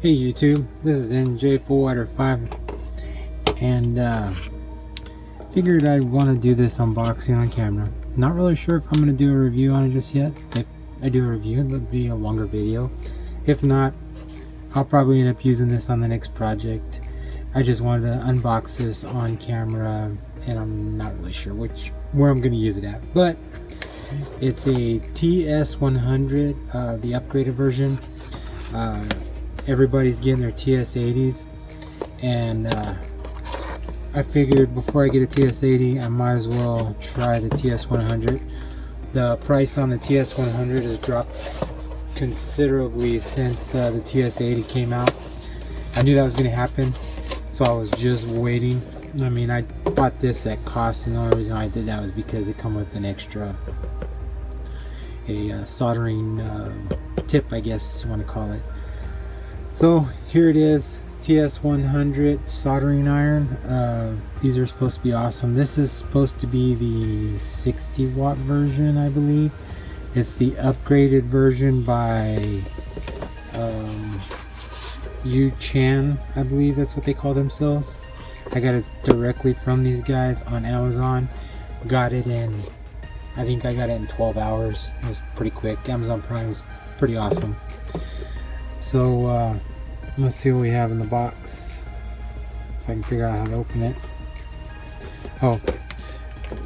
Hey YouTube, this is NJ4Water5 and figured I'd want to do this unboxing on camera. Not really sure if I'm going to do a review on it just yet. If I do a review, it'll be a longer video. If not, I'll probably end up using this on the next project. I just wanted to unbox this on camera and I'm not really sure where I'm going to use it at. But it's a TS100, the upgraded version. Everybody's getting their TS80s, and I figured before I get a TS80 I might as well try the TS100. The price on the TS100 has dropped considerably since the TS80 came out. I knew that was going to happen, so I was just waiting. I mean, I bought this at cost, and the only reason I did that was because it comes with an extra soldering tip, I guess you want to call it. So here it is, TS100 soldering iron. These are supposed to be awesome. This is supposed to be the 60 watt version, I believe. It's the upgraded version by Chan, I believe that's what they call themselves. I got it directly from these guys on Amazon. Got it in, I think I got it in 12 hours. It was pretty quick. Amazon Prime is pretty awesome. So let's see what we have in the box, if I can figure out how to open it. Oh,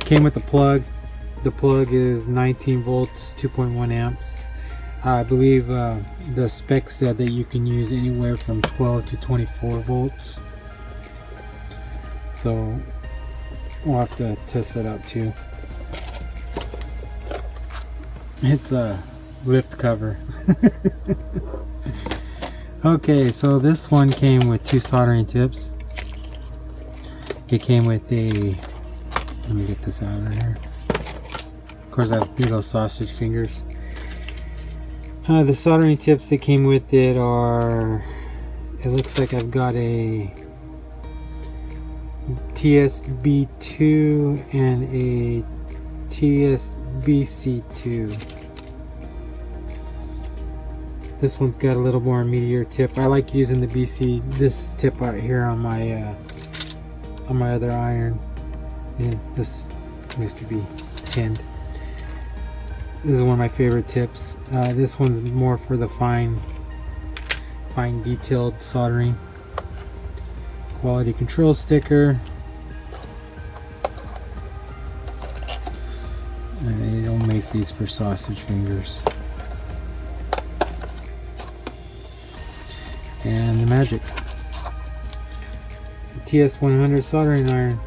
came with the plug. The plug is 19 volts, 2.1 amps. I believe the spec said that you can use anywhere from 12 to 24 volts. So we'll have to test that out too. It's a lift cover. Okay, so this one came with 2 soldering tips. It came with a, let me get this out of here. Of course, I have little sausage fingers. The soldering tips that came with it are, it looks like I've got a TSB2 and a TSBC2. This one's got a little more meatier tip. I like using the this tip out here on my other iron. Yeah, this used to be tinned. This is one of my favorite tips. This one's more for the fine detailed soldering. Quality control sticker. And they don't make these for sausage fingers. And the magic. It's a TS100 soldering iron.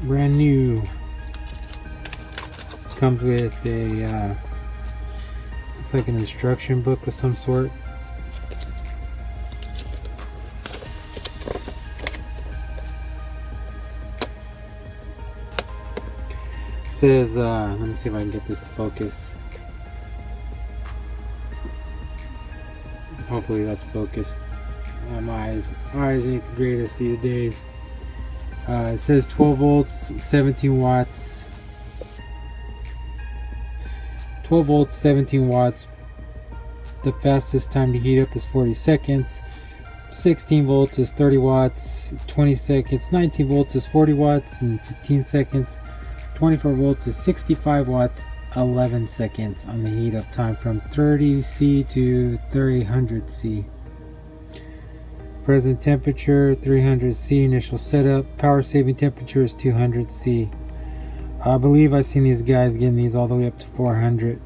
Brand new. Comes with a looks like an instruction book of some sort. It says, let me see if I can get this to focus. Hopefully that's focused. My eyes ain't the greatest these days. It says 12 volts, 17 watts. 12 volts, 17 watts. The fastest time to heat up is 40 seconds. 16 volts is 30 watts, 20 seconds. 19 volts is 40 watts in 15 seconds. 24 volts is 65 watts, 11 seconds on the heat up time from 30C to 300C. Present temperature 300C. Initial setup. Power saving temperature is 200C. I believe I've seen these guys getting these all the way up to 400.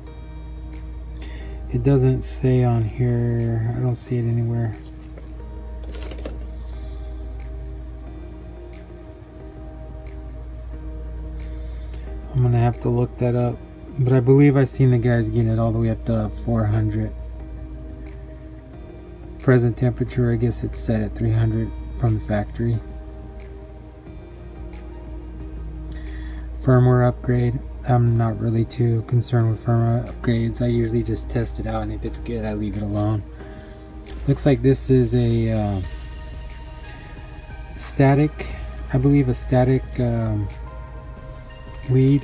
It doesn't say on here. I don't see it anywhere. I'm gonna have to look that up. But I believe I've seen the guys getting it all the way up to 400. Present temperature, I guess it's set at 300 from the factory. Firmware upgrade. I'm not really too concerned with firmware upgrades. I usually just test it out, and if it's good, I leave it alone. Looks like this is a static, I believe a static lead.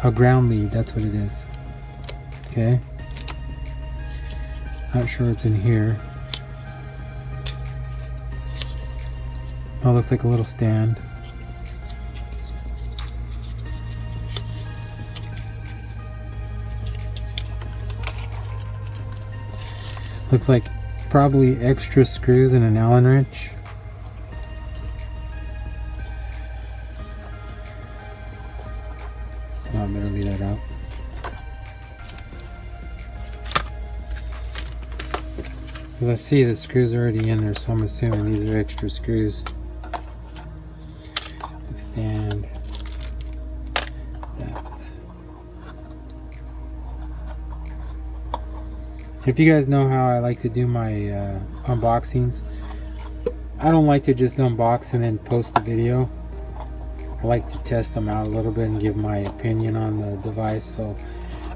A ground lead, that's what it is. Okay. Not sure what's in here. Oh, looks like a little stand. Looks like probably extra screws and an Allen wrench. So I better leave that out. Because I see the screws are already in there, so I'm assuming these are extra screws. The stand. That. If you guys know how I like to do my unboxings, I don't like to just unbox and then post a video. I like to test them out a little bit and give my opinion on the device. So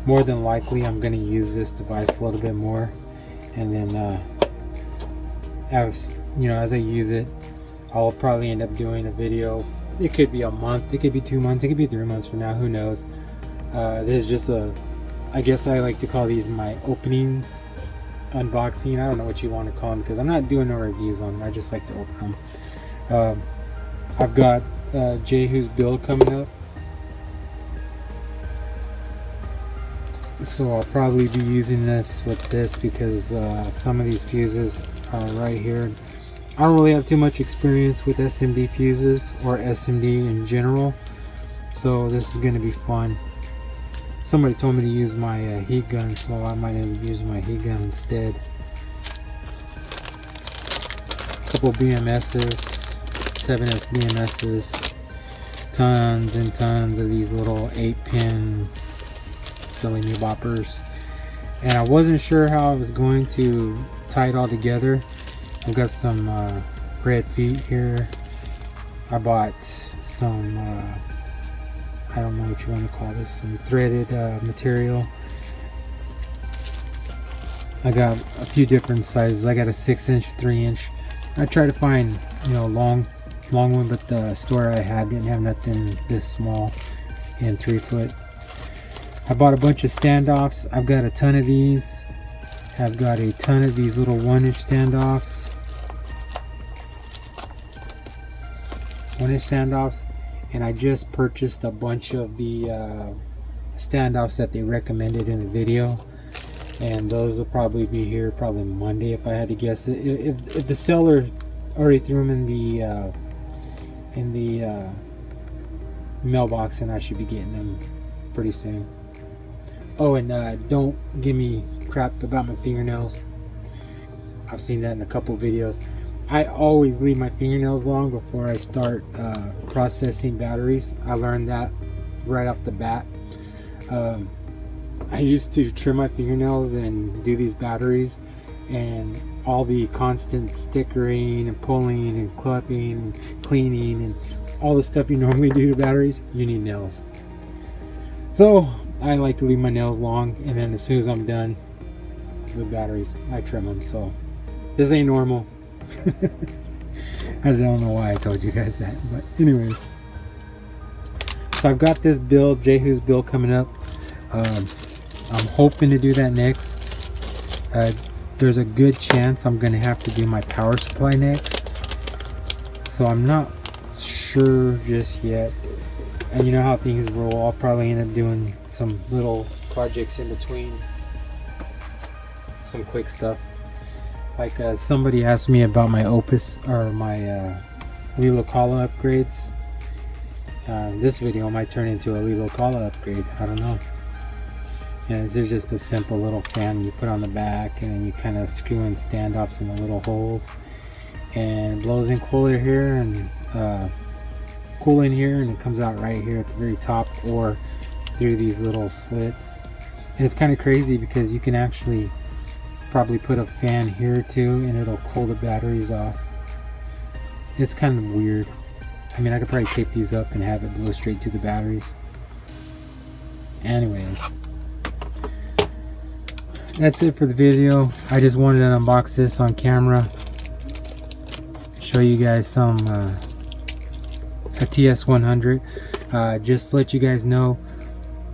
more than likely I'm going to use this device a little bit more, and then as I use it, I'll probably end up doing a video. It could be a month, it could be 2 months, it could be 3 months from now, who knows. There's just I guess I like to call these my openings, unboxing. I don't know what you want to call them, because I'm not doing no reviews on them. I just like to open them. I've got Jehu's build coming up, so I'll probably be using this with this, because some of these fuses are right here. I don't really have too much experience with SMD fuses or SMD in general, so this is going to be fun. Somebody told me to use my heat gun, so I might end up using my heat gun instead. A couple BMSs, 7S BMSs, tons and tons of these little 8-pin Philly new boppers. And I wasn't sure how I was going to tie it all together. I've got some red feet here. I bought some I don't know what you want to call this, some threaded material. I got a few different sizes. I got a 6-inch, 3-inch. I tried to find long one, but the store I had didn't have nothing this small and 3 foot. I bought a bunch of standoffs. I've got a ton of these. I've got a ton of these little 1-inch standoffs. 1-inch standoffs. And I just purchased a bunch of the standoffs that they recommended in the video, and those will probably be here probably Monday if I had to guess. If the seller already threw them in the mailbox, and I should be getting them pretty soon. Oh, and don't give me crap about my fingernails. I've seen that in a couple videos. I always leave my fingernails long before I start processing batteries. I learned that right off the bat. I used to trim my fingernails and do these batteries, and all the constant stickering and pulling and clipping and cleaning and all the stuff you normally do to batteries, you need nails. So I like to leave my nails long, and then as soon as I'm done with batteries, I trim them. So this ain't normal. I don't know why I told you guys that, but anyways, so I've got this build, Jehu's build, coming up. I'm hoping to do that next. There's a good chance I'm gonna have to do my power supply next, so I'm not sure just yet. And you know how things roll, I'll probably end up doing some little projects in between, some quick stuff. Like somebody asked me about my Opus or my Lilo Kala upgrades. This video might turn into a Lilo Kala upgrade. I don't know. Yeah, this is just a simple little fan you put on the back, and then you kind of screw in standoffs in the little holes, and it blows in cooler here and cool in here, and it comes out right here at the very top or through these little slits. And it's kind of crazy because you can actually probably put a fan here too, and it'll cool the batteries off. It's kind of weird. I mean, I could probably tape these up and have it blow straight to the batteries. Anyways, that's it for the video. I just wanted to unbox this on camera, show you guys some a TS100. Just to let you guys know,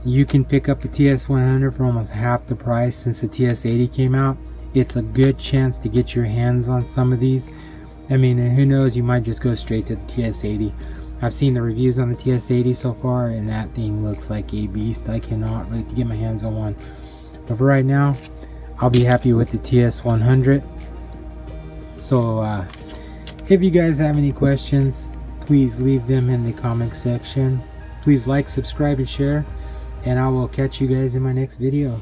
you can pick up the TS100 for almost half the price since the TS80 came out. It's a good chance to get your hands on some of these. I mean, and who knows, you might just go straight to the TS80. I've seen the reviews on the TS80 so far, and that thing looks like a beast. I cannot wait to get my hands on one. But for right now, I'll be happy with the TS100. So if you guys have any questions, please leave them in the comment section. Please like, subscribe, and share, and I will catch you guys in my next video.